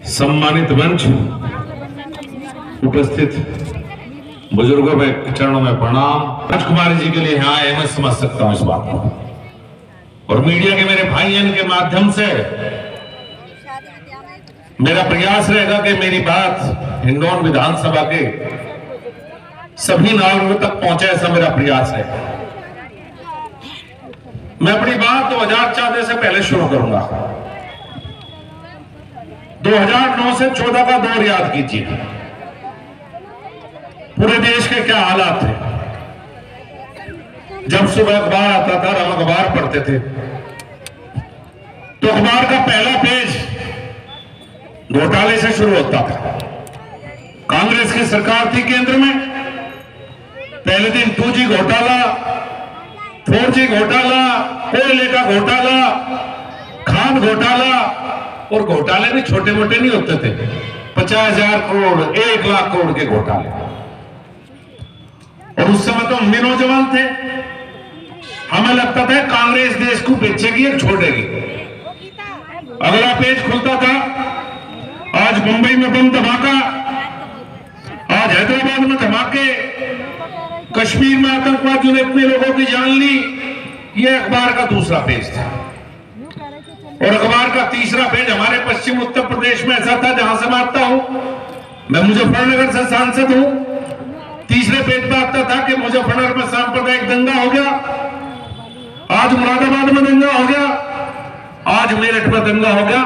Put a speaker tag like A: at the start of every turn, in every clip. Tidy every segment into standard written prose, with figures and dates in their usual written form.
A: सम्मानित मंच, उपस्थित बुजुर्गों में चरणों में प्रणाम। राजकुमारी जी के लिए यहाँ आए, मैं समझ सकता हूँ इस बात को। और मीडिया के मेरे भाइयों के माध्यम से मेरा प्रयास रहेगा कि मेरी बात हिंडौन विधानसभा के सभी नागरिकों तक पहुंचे, ऐसा मेरा प्रयास है। मैं अपनी बात 2014 से पहले शुरू करूंगा। 2009 से 14 का दौर याद कीजिए, पूरे देश के क्या हालात थे। जब सुबह अखबार आता था, हम अखबार पढ़ते थे, तो अखबार का पहला पेज घोटाले से शुरू होता था। कांग्रेस की सरकार थी केंद्र में, पहले दिन 2G घोटाला, 4G घोटाला, कोयले का घोटाला, खाद घोटाला। और घोटाले भी छोटे मोटे नहीं होते थे, 50,000 करोड़, 1 लाख करोड़ के घोटाले। और उस समय तो हम भी नौजवान थे, हमें लगता था कांग्रेस देश को बेचेगी या छोड़ेगी। अगला पेज खुलता था, आज मुंबई में बम धमाका, आज हैदराबाद में धमाके, कश्मीर में आतंकवादियों ने इतने लोगों की जान ली। यह अखबार का दूसरा पेज था। और अखबार का तीसरा पेज हमारे पश्चिम उत्तर प्रदेश में ऐसा था, जहां से मैं आता हूं, मैं मुजफ्फरनगर से सांसद हूं। तीसरे पेज पर आता था कि मुजफ्फरनगर में सांप्रदायिक दंगा हो गया, आज मुरादाबाद में दंगा हो गया, आज मेरठ में दंगा हो गया।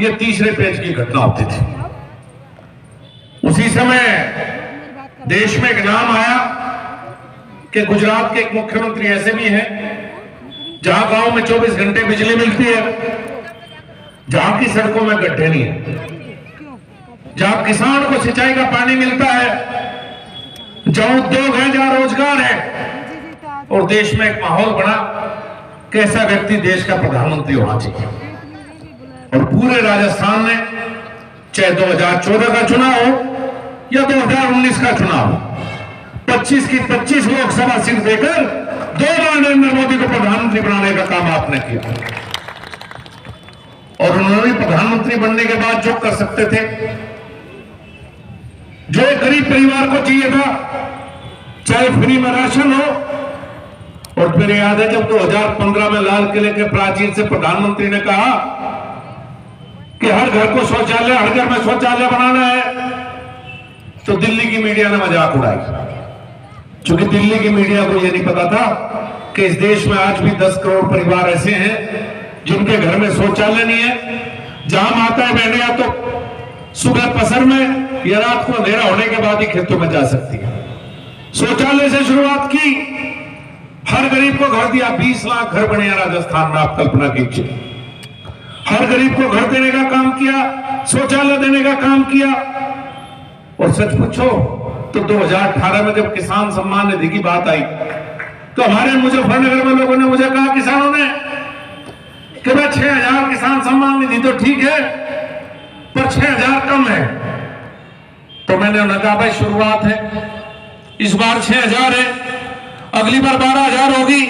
A: यह तीसरे पेज की घटना होती थी। उसी समय देश में एक नाम आया कि गुजरात के एक मुख्यमंत्री ऐसे भी हैं जहां गांव में 24 घंटे बिजली मिलती है, जहां की सड़कों में गड्ढे नहीं है, जहां किसान को सिंचाई का पानी मिलता है, जहां उद्योग है, जहां रोजगार है। और देश में एक माहौल बना, कैसा व्यक्ति देश का प्रधानमंत्री होना चाहिए। और पूरे राजस्थान में चाहे 2014 का चुनाव हो या 2019 का चुनाव हो, 25 की 25 लोकसभा सीट देकर 2 बार नरेंद्र मोदी को प्रधानमंत्री बनाने का काम आपने किया। और उन्होंने प्रधानमंत्री बनने के बाद जो कर सकते थे, जो एक गरीब परिवार को चाहिए था, चाहे फ्री में राशन हो। और फिर याद है जब 2015 में लाल किले के प्राचीर से प्रधानमंत्री ने कहा कि हर घर को शौचालय, हर घर में शौचालय बनाना है, तो दिल्ली की मीडिया ने मजाक उड़ाई। क्योंकि दिल्ली की मीडिया को यह नहीं पता था कि इस देश में आज भी 10 करोड़ परिवार ऐसे हैं जिनके घर में शौचालय नहीं है, जहां माताएं बहनें या तो सुबह पसर में या रात को अंधेरा होने के बाद ही खेतों में जा सकती है। शौचालय से शुरुआत की, हर गरीब को घर दिया, 20 लाख घर बने राजस्थान में, आप कल्पना कीजिए। हर गरीब को घर देने का काम किया, शौचालय देने का काम किया। और सच पूछो तो 2018 में जब किसान सम्मान निधि की बात आई, तो हमारे मुजफ्फरनगर में लोगों ने मुझे कहा, किसानों ने, कि भाई 6,000 किसान सम्मान निधि तो ठीक है, पर 6,000 कम है। तो मैंने उन्हें कहा, भाई शुरुआत है, इस बार 6,000 है, अगली बार 12,000 होगी,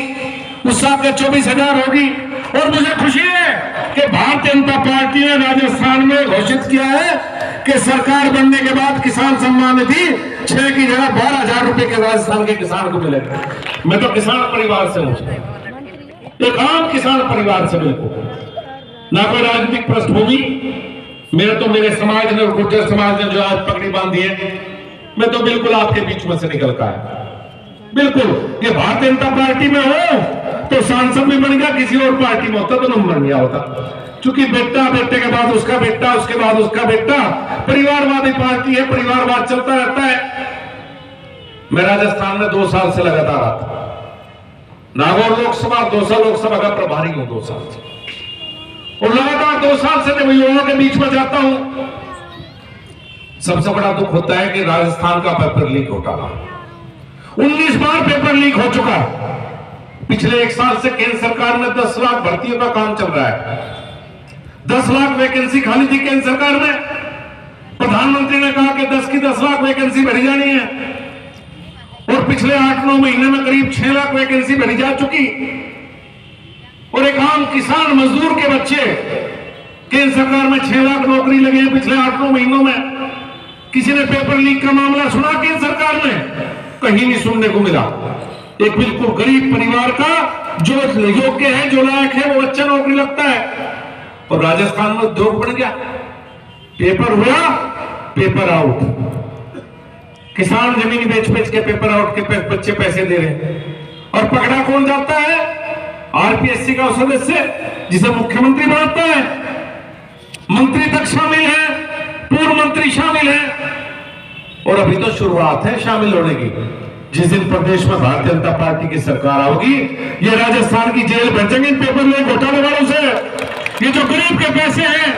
A: उस साल के 24,000 होगी। और मुझे खुशी है कि भारतीय जनता पार्टी ने राजस्थान में घोषित किया है कि सरकार बनने के बाद किसान सम्मान निधि 6 की जगह 12,000 रुपए के राजस्थान के किसान को मिलेगा। मैं तो किसान परिवार से हूं, एक आम किसान परिवार से, बिल्कुल ना कोई राजनीतिक पृष्ठभूमि। मेरे समाज ने, गुर्जर समाज ने जो आज पगड़ी बांधी है, मैं तो बिल्कुल आपके बीच में से निकल का है। बिल्कुल, ये भारतीय जनता पार्टी में हो तो सांसद भी बन गया, किसी और पार्टी में होता तो नहीं बन गया होता। क्योंकि बेटा, बेटे के बाद उसका बेटा, उसके बाद उसका बेटा, परिवारवादी पार्टी है, परिवारवाद चलता रहता है। मैं राजस्थान में 2 साल से लगातार आता, नागौर लोकसभा, 200 लोकसभा का प्रभारी हूं 2 साल से। और लगातार 2 साल से जब युवाओं के बीच में जाता हूं, सबसे बड़ा दुख होता है कि राजस्थान का पेपर लीक घोटाला 19 बार पेपर लीक हो चुका है। पिछले 1 साल से केंद्र सरकार में 10 लाख भर्तियों का काम चल रहा है। 10 लाख वैकेंसी खाली थी केंद्र सरकार में। प्रधानमंत्री ने कहा कि 10 की 10 लाख वैकेंसी भरी जानी है, और पिछले 8-9 महीने में करीब 6 लाख वैकेंसी भरी जा चुकी। और एक आम किसान मजदूर के बच्चे केंद्र सरकार में 6 लाख नौकरी लगे हैं पिछले 8-9 महीनों में। किसी ने पेपर लीक का मामला सुना केंद्र सरकार में? कहीं नहीं सुनने को मिला। एक बिल्कुल गरीब परिवार का जो योग्य है, जो लायक है, वो अच्छा नौकरी लगता है। और राजस्थान में उद्योग बढ़ गया, पेपर हुआ, पेपर आउट। किसान जमीन बेच बेच के पेपर आउट के बच्चे पैसे दे रहे हैं। और पकड़ा कौन जाता है? आरपीएससी का सदस्य जिसे मुख्यमंत्री बनाता है। मंत्री तक शामिल है, पूर्व मंत्री शामिल है। और अभी तो शुरुआत है शामिल होने की। जिस दिन प्रदेश में भारतीय जनता पार्टी की सरकार आओगी, ये राजस्थान की जेल भर जाएंगे पेपर लीक घोटाले वालों से। ये जो गरीब के पैसे हैं,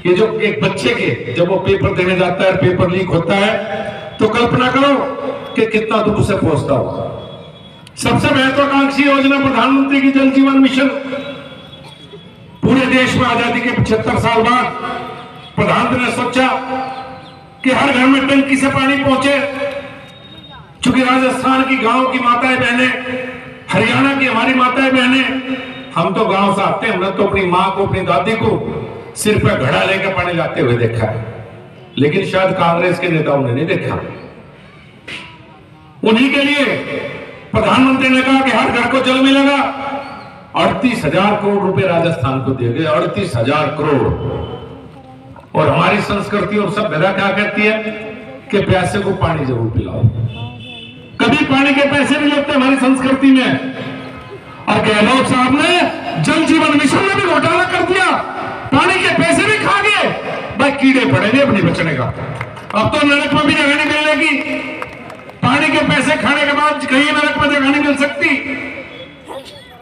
A: ये जो एक बच्चे के जब वो पेपर देने जाता है, पेपर लीक होता है, तो कल्पना करो कि कितना दुख उसे पहुंचता होगा। सबसे महत्वाकांक्षी योजना प्रधानमंत्री की जल जीवन मिशन। पूरे देश में आजादी के 75 साल बाद प्रधानमंत्री ने सोचा कि हर घर में टंकी से पानी पहुंचे। चूंकि राजस्थान की गांव की माताएं बहनें, हरियाणा की हमारी माताएं बहनें, हम तो गांव से आते हैं, हमने तो अपनी मां को, अपनी दादी को सिर पर घड़ा लेकर पानी लाते हुए देखा है। लेकिन शायद कांग्रेस के नेताओं ने नहीं देखा। उन्हीं के लिए प्रधानमंत्री ने कहा कि हर घर को जल मिलेगा। 38,000 करोड़ रुपए राजस्थान को दिए गए, 38,000 करोड़। और हमारी संस्कृति और सभ्यता क्या कहती है कि प्यासे को पानी जरूर पिलाओ। कभी पानी के पैसे नहीं लगते हमारी संस्कृति में। और गहलोत साहब ने जल जीवन मिशन में भी घोटाला कर दिया, पानी के पैसे भी खा गए। भाई कीड़े पड़ेंगे अपने बचने का। अब तो नरक में भी जगह नहीं मिलने की। पानी के पैसे खाने के बाद कहीं नरक में जगह नहीं मिल सकती।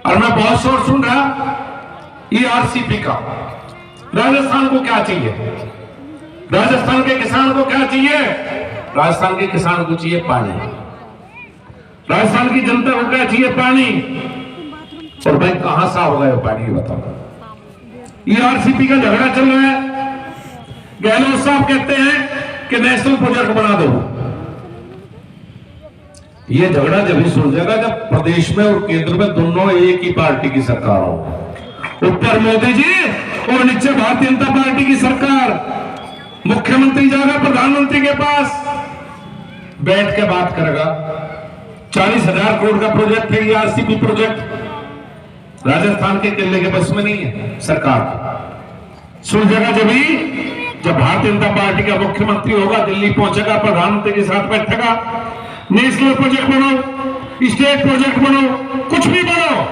A: और मैं बहुत शोर सुन रहा ईआरसीपी का। राजस्थान को क्या चाहिए? राजस्थान के किसान को क्या चाहिए? राजस्थान के किसान को चाहिए पानी। राजस्थान की जनता को क्या चाहिए? पानी। और भाई कहां सा होगा ये पानी, ये बताओ। ईआरसीपी का झगड़ा चल रहा है। गहलोत साहब कहते हैं कि नेशनल प्रोजेक्ट बना दो। ये झगड़ा जब भी सुलझेगा जब प्रदेश में और केंद्र में दोनों एक ही पार्टी की सरकार हो। ऊपर मोदी जी और नीचे भारतीय जनता पार्टी की सरकार। मुख्यमंत्री जाएगा प्रधानमंत्री के पास, बैठ के बात करेगा। 40,000 करोड़ का प्रोजेक्ट है ईआरसीपी प्रोजेक्ट। राजस्थान के किले के बस में नहीं है सरकार। सुलझेगा जब भारतीय जनता पार्टी का मुख्यमंत्री होगा, दिल्ली पहुंचेगा, प्रधानमंत्री के साथ बैठेगा। नेशनल प्रोजेक्ट बनो, स्टेट प्रोजेक्ट बनो, कुछ भी बनो,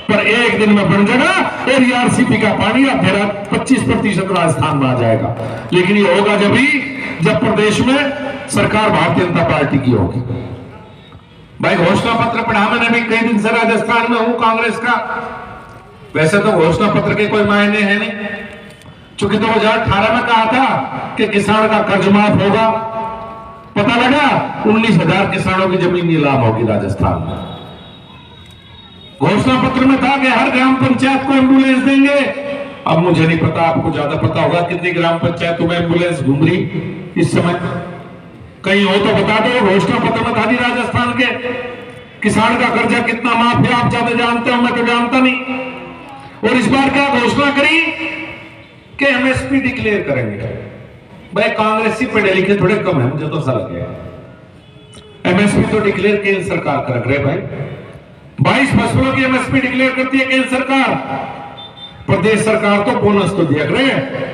A: पर एक दिन में बन जाएगा और ईआरसीपी का पानी अब 25% राजस्थान में आ जाएगा। लेकिन ये होगा जब प्रदेश में सरकार भारतीय जनता पार्टी की होगी। भाई घोषणा पत्र पढ़ा मैंने भी, कई दिन से राजस्थान में हूं कांग्रेस का। वैसे तो घोषणा पत्र के कोई मायने है नहीं, चूंकि 2018 में कहा था कि किसान का कर्ज माफ होगा। पता लगा 19,000 किसानों की जमीन नीलाम होगी राजस्थान में। घोषणा पत्र में था कि हर ग्राम पंचायत को एम्बुलेंस देंगे। अब मुझे नहीं पता, आपको ज्यादा पता होगा कितनी ग्राम पंचायतों में एम्बुलेंस घूम रही इस समय, कहीं हो तो बता दो। घोषणा पत्र में था नहीं राजस्थान के किसान का कर्जा कितना माफ है, आप ज्यादा जानते हो, मैं तो जानता नहीं। और इस बार क्या घोषणा करी कि एमएसपी डिक्लेयर करेंगे। भाई कांग्रेसी पढ़े लिखे थोड़े कम है, मुझे तो ऐसा लगे। एमएसपी तो डिक्लेयर केंद्र सरकार कर रहे भाई। 22 फसलों की एमएसपी डिक्लेयर करती है केंद्र सरकार। प्रदेश सरकार तो बोनस तो दिया करे,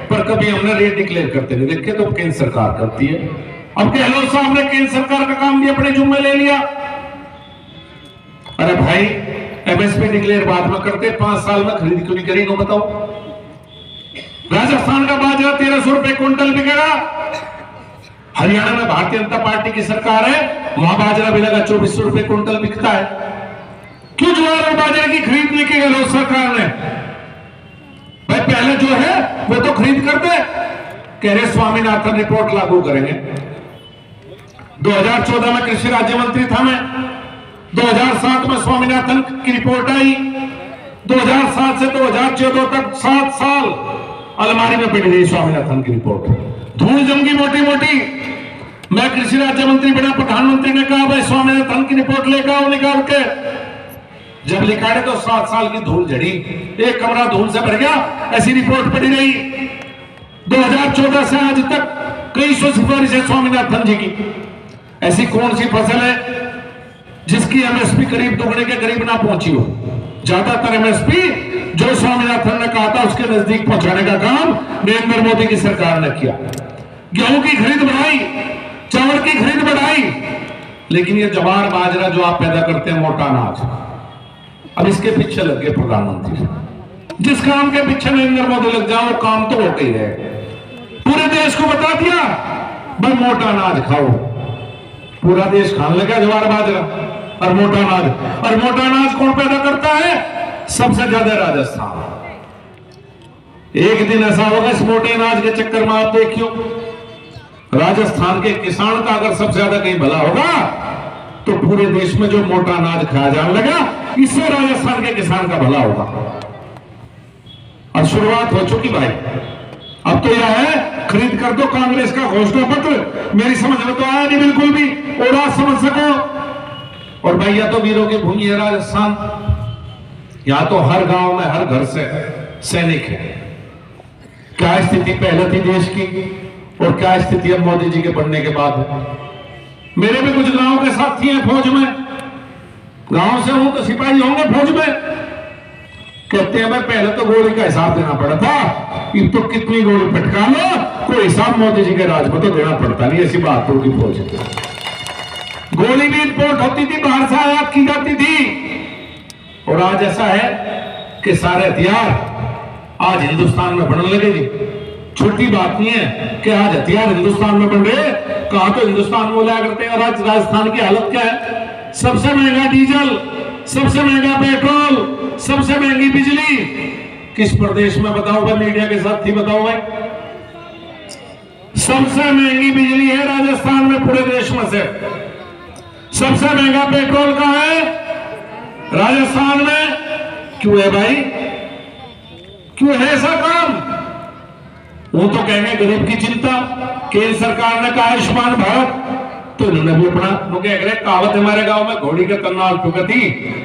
A: पर कभी हमने रेट डिक्लेयर करते नहीं देखे, तो केंद्र सरकार करती है। अब गहलोत साहब ने केंद्र सरकार का काम भी अपने जुम्मे ले लिया। अरे भाई एमएसपी डिक्लेयर बाद में करते, 5 साल में खरीद क्यों नहीं करी, नो बताओ। राजस्थान का बाजरा 1300 रुपए क्विंटल बिकेगा। हरियाणा में भारतीय जनता पार्टी की सरकार है, वहां बाजरा मिलेगा 2400 रुपए क्विंटल बिकता है। क्यों ज्वार और बाजरे की खरीद नहीं की गहलोत सरकार ने? भाई पहले जो है वो तो खरीद करते, कह रहे स्वामीनाथन रिपोर्ट लागू करेंगे। 2014 में कृषि राज्य मंत्री था मैं, 2007 में स्वामीनाथन की रिपोर्ट आई। 2007 से 2014 तक 7 साल अलमारी में पड़ी रही स्वामीनाथन की रिपोर्ट, धूल जम गई मोटी मोटी। मैं कृषि राज्य मंत्री बना, प्रधानमंत्री ने कहा भाई स्वामीनाथन की रिपोर्ट लेकर आओ निकाल के। जब लिखा है तो 7 साल की धूल झड़ी, एक कमरा धूल से भर गया, ऐसी रिपोर्ट पड़ी रही। 2014 से आज तक कई सौ सिफारिशें स्वामीनाथन जी की। ऐसी कौन सी फसल है जिसकी एमएसपी करीब दोगुने के करीब ना पहुंची हो? ज्यादातर एमएसपी जो स्वामीनाथन ने कहा था उसके नजदीक पहुंचाने का काम नरेंद्र मोदी की सरकार ने किया। गेहूं की खरीद बढ़ाई, चावल की खरीद बढ़ाई, लेकिन ये जवार बाजरा जो आप पैदा करते हैं, मोटा अनाज, अब इसके पीछे लग गए प्रधानमंत्री। जिस काम के पीछे नरेंद्र मोदी लग जाओ काम तो हो गई है। पूरे देश को बता दिया भाई मोटा अनाज खाओ, पूरा देश खाने लगा जवार बाजरा और मोटा अनाज। और मोटा अनाज कौन पैदा करता है? सबसे ज्यादा राजस्थान। एक दिन ऐसा होगा इस मोटे अनाज के चक्कर में, आप देखियो, राजस्थान के किसान का अगर सबसे ज्यादा कहीं भला होगा तो पूरे देश में जो मोटा अनाज खाया जाने लगा, इससे राजस्थान के किसान का भला होगा। और शुरुआत हो चुकी भाई। अब तो यह है, खरीद कर दो कांग्रेस का घोषणा पत्र। मेरी समझ में तो आया नहीं बिल्कुल भी, और आज समझ सको। और भैया तो वीरों की भूमि है राजस्थान, यहां तो हर गांव में हर घर से सैनिक है। क्या स्थिति पहले थी देश की और क्या स्थिति अब मोदी जी के बनने के बाद है? मेरे भी कुछ गांव के साथी हैं फौज में, गांव से हूं तो सिपाही होंगे फौज में। कहते हैं भाई पहले तो गोली का हिसाब देना पड़ा था, अब तो कितनी गोली पटका लो कोई हिसाब मोदी जी के राज में तो देना पड़ता नहीं। ऐसी बात होगी फौज में। गोली भी इंपोर्ट होती थी, बाहर से आयात की जाती थी। और आज ऐसा है कि सारे हथियार आज हिंदुस्तान में बनने लगे जी। छोटी बात नहीं है कि आज हथियार हिंदुस्तान में बन रहे, कहा तो हिंदुस्तान में बोला करते हैं। और आज राजस्थान की हालत क्या है? सबसे महंगा डीजल, सबसे महंगा पेट्रोल, सबसे महंगी बिजली किस प्रदेश में? बताओ भाई, मीडिया के साथ ही बताओ भाई। सबसे महंगी बिजली है राजस्थान में पूरे देश में से। सबसे महंगा पेट्रोल का है राजस्थान में। क्यों है भाई? क्यों है ऐसा काम? वो तो कहेंगे गरीब की चिंता। केंद्र सरकार ने कहा आयुष्मान भारत, तो इन्होंने भी अपना वो कह रहे कहावत हमारे गांव में घोड़ी के तन्नाल टुकती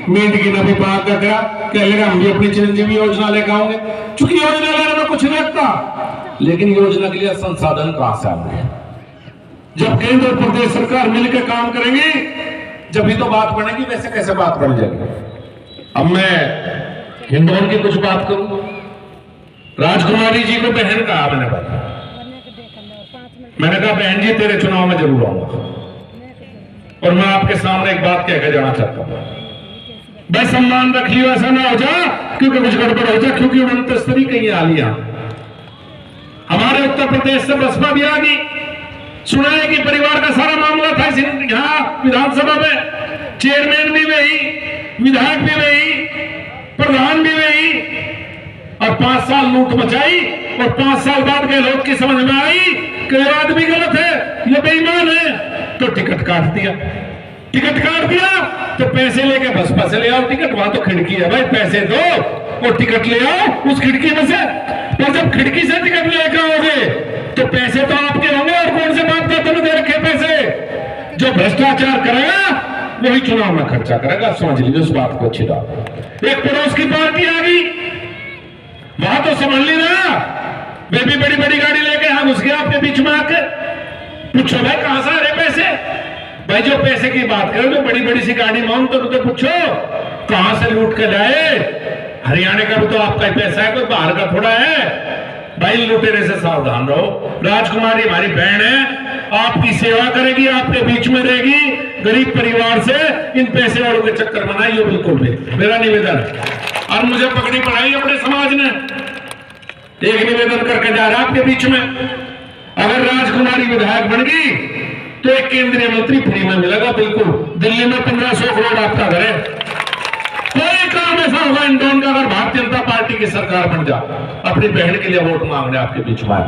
A: मीट की नबी बात का कह लेगा हम भी अपनी चिरंजीवी योजना लेकर आएंगे। चूंकि योजना लेने में कुछ नहीं लगता, लेकिन योजना के लिए संसाधन कहां से आएंगे? जब केंद्र और प्रदेश सरकार मिलकर काम करेंगे जब भी तो बात बनेगी। वैसे कैसे बात बन जाएगी? अब मैं हिंदुओं की कुछ बात करूं। राजकुमारी जी को बहन कहा मैंने कहा बहन जी तेरे चुनाव में जरूर आऊंगा। और मैं आपके सामने एक बात कहकर जाना चाहता हूं, बस सम्मान रख लियो, ऐसा ना हो जा क्योंकि कुछ गड़बड़ हो जाए। क्योंकि 69 कहीं आ लिया। हमारे उत्तर प्रदेश से बसपा भी आ गई। सुना है कि परिवार का सारा मामला था यहाँ विधानसभा में। चेयरमैन भी वही, विधायक भी वही, प्रधान भी वही। और 5 साल लूट मचाई और 5 साल बाद गहलोत की समझ में आई कि ये आदमी गलत है, ये बेईमान है, तो टिकट काट दिया। टिकट काट दिया तो पैसे लेके बसपा से ले आओ टिकट। वहां तो खिड़की है भाई, पैसे दो और टिकट ले आओ उस खिड़की में से। तो जब खिड़की से टिकट लेकर आओगे तो पैसे तो आपके होंगे। और कौन से बात का तुमने दे रखे पैसे? जो भ्रष्टाचार करेगा वही चुनाव में खर्चा करेगा। समझ लीजिए उस बात को अच्छी बात। एक पड़ोस की पार्टी आ गई, वहां तो समझ ली ना, वे भी बड़ी बड़ी गाड़ी लेके यहां घुस गया आपके बीच में आके। पूछो भाई कहां से आ रहे पैसे? भाई जो पैसे की बात करो, जो बड़ी बड़ी सी गाड़ी मांगते तो पूछो कहां से लूट के लाए? हरियाणा का भी तो आपका ही पैसा है, कोई बाहर का थोड़ा है। भाई लुटेरे से सावधान रहो। राजकुमारी हमारी बहन है, आपकी सेवा करेगी, आपके बीच में रहेगी। गरीब परिवार से इन पैसे वालों के चक्कर में ना आइए बिल्कुल भी, मेरा निवेदन। और मुझे पकड़ी पढ़ाई अपने समाज ने, एक निवेदन करके जा रहा है आपके बीच में। अगर राजकुमारी विधायक बन गई तो एक केंद्रीय मंत्री फ्री में मिलेगा बिल्कुल। दिल्ली में 1500 करोड़ आपका घर है। कोई काम ऐसा होगा इंदौर का अगर भारतीय जनता पार्टी की सरकार बन जाए, अपनी बहन के लिए वोट मांगने आपके बीच में।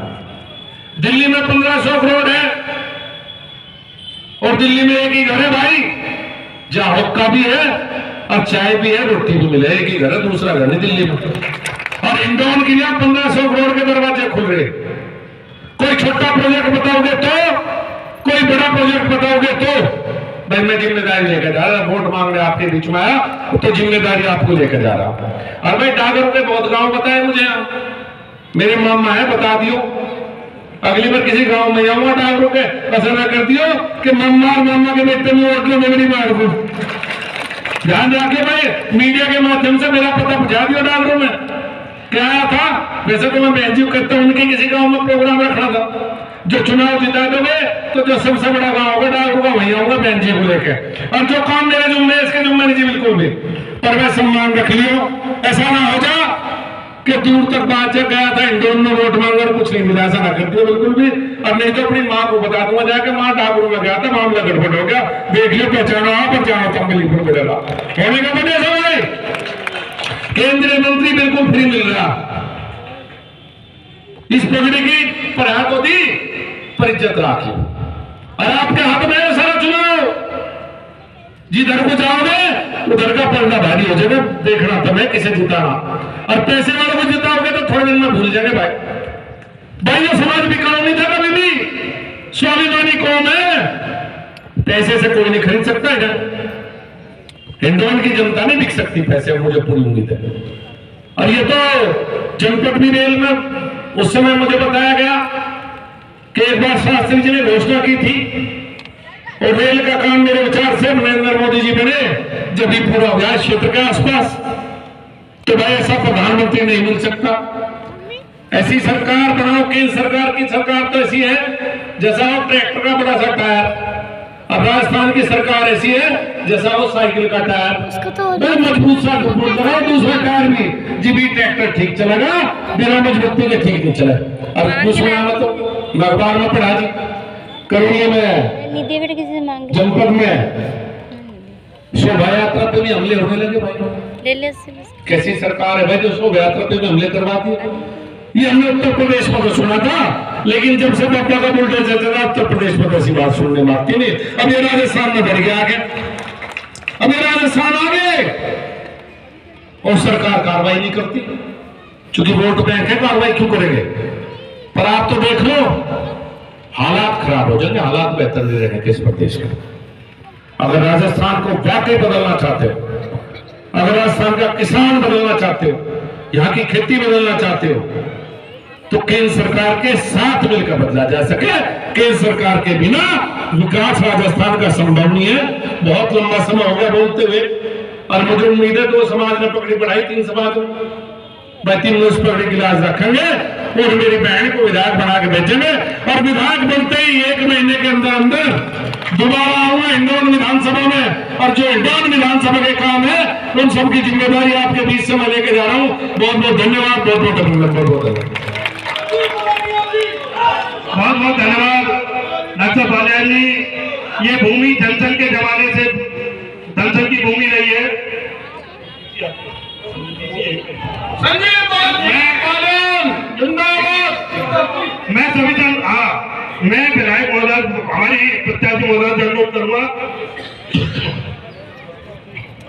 A: दिल्ली में 1500 करोड़ है और दिल्ली में एक ही घर है भाई, जहां हुक्का भी है और चाय भी है, रोटी भी मिले। एक ही घर है, दूसरा घर नहीं दिल्ली में। और इंदौर के लिए 1500 करोड़ के दरवाजे खुल रहे। कोई छोटा प्रोजेक्ट बताओगे तो, कोई बड़ा प्रोजेक्ट बताओगे तो भाई मैं जिम्मेदारी लेकर जा रहा, वोट मांगने आपके बीच में आया तो जिम्मेदारी आपको लेकर जा रहा हूं। और भाई डागरों के बहुत गांव बताए मुझे, मेरे मामा है, बता दियो अगली बार किसी गांव में जाऊंगा डागरों के ऐसा ना कर दियो कि मामा और मामा के बेटे में वोट लो मेरी मार को। ध्यान रखे भाई, मीडिया के माध्यम से मेरा पता पहुंचा दियो डागरों में क्या आया था। वैसे तो मैं बेंजीव करता हूं, उनके किसी गांव में प्रोग्राम रखना था, जो चुनाव जिता दोगे तो जो सबसे बड़ा गांव होगा डागरों का वहीं आऊंगा बेंजी को लेके, और जो काम मेरे जुम्मे इसके जुम्मे नहीं जी बिल्कुल भी। पर मैं सम्मान रख लियो, ऐसा ना हो जा कि दूर तक बात जब गया था इंदौर में वोट मांगकर कुछ नहीं मिला, ऐसा ना कर दियो बिल्कुल भी। और नहीं तो अपनी माँ को बता दूंगा जाके, माँ डागरों में गया था, मामला गड़बड़ हो गया, देख लियो पहचानो आप और जानो तंगलीपुर मेरा होने का वजह से भाई केंद्रीय मंत्री बिल्कुल फ्री मिल रहा, इस पगड़ी की पर को दी पर इज्जत राखी, और आपके हाथ में है सारा चुनाव, जिधर को जाओगे उधर का पलड़ा भारी हो जाएगा, देखना तुम्हें किसे जिताना। और पैसे वालों को जिताओगे तो थोड़े दिन में भूल जाएंगे भाई ये समाज बिकाऊ नहीं था कभी भी, स्वाभिमानी कौन है, पैसे से कोई नहीं खरीद सकता है। हिंदुस्तान की जनता नहीं बिक सकती पैसे, मुझे पूरी उम्मीद है। और ये तो जनपद भी रेल में उस समय मुझे बताया गया कि एक बार शास्त्री जी ने घोषणा की थी और रेल का काम मेरे विचार से नरेंद्र मोदी जी बने जब भी पूरा हो गया क्षेत्र के आसपास, तो भाई ऐसा प्रधानमंत्री नहीं मिल सकता। ऐसी सरकार बनाओ, केंद्र सरकार की सरकार तो ऐसी है जैसा वो ट्रैक्टर का बड़ा सा टायर, अब राजस्थान की सरकार ऐसी है जैसा वो साइकिल का टायर, बहुत मजबूत सा लगाओ दूसरा टायर भी जी भी ट्रैक्टर ठीक चलेगा, बिना मजबूती के ठीक नहीं चले। अब कुछ तो मैं अखबार में पढ़ा जी करोड़िया में जनपद में शोभा यात्रा पे भी हमले होने लगे भाई, कैसी सरकार है भाई जो शोभा यात्रा पे भी हमले करवा दिए। ये हमने उत्तर प्रदेश में तो सुना था, लेकिन जब से बाबा का बुलडोजर चलता था उत्तर प्रदेश में ऐसी बात सुनने में आती नहीं। अब ये राजस्थान में बढ़ गया आगे, अब ये राजस्थान आगे और सरकार कार्रवाई नहीं करती क्योंकि वोट बैंक है, कार्रवाई क्यों करेंगे। पर आप तो देख लो हालात खराब हो जाएंगे, हालात बेहतर नहीं रहेंगे इस प्रदेश के। अगर राजस्थान को वाकई बदलना चाहते हो, अगर राजस्थान का किसान बदलना चाहते हो, यहाँ की खेती बदलना चाहते हो, तो केंद्र सरकार के साथ मिलकर बदला जा सके। केंद्र सरकार के बिना विकास राजस्थान का संभव नहीं है। बहुत लंबा समय हो गया बोलते हुए, और मुझे उम्मीद है 2 समाज ने पकड़ी पढ़ाई, 3 समाज मैं 3 उस पकड़ी की लाज रखेंगे और मेरी बहन को विधायक बना के भेजेंगे। और विधायक बोलते ही 1 महीने के अंदर अंदर दोबारा आऊंगा हिंडौन विधानसभा में, और जो हिंडौन विधानसभा के काम है उन सबकी जिम्मेदारी आपके बीच से मैं लेके जा रहा हूं। बहुत बहुत धन्यवाद, बहुत बहुत अभिनंदन, बहुत बहुत
B: धन्यवाद डॉक्टर बालियान जी। ये भूमि धनसल के जमाने से धनसल की भूमि रही है। मैं सभी जन मैं विधायक महोदय हमारी प्रत्याशी महोदय से अनुरोध करूंगा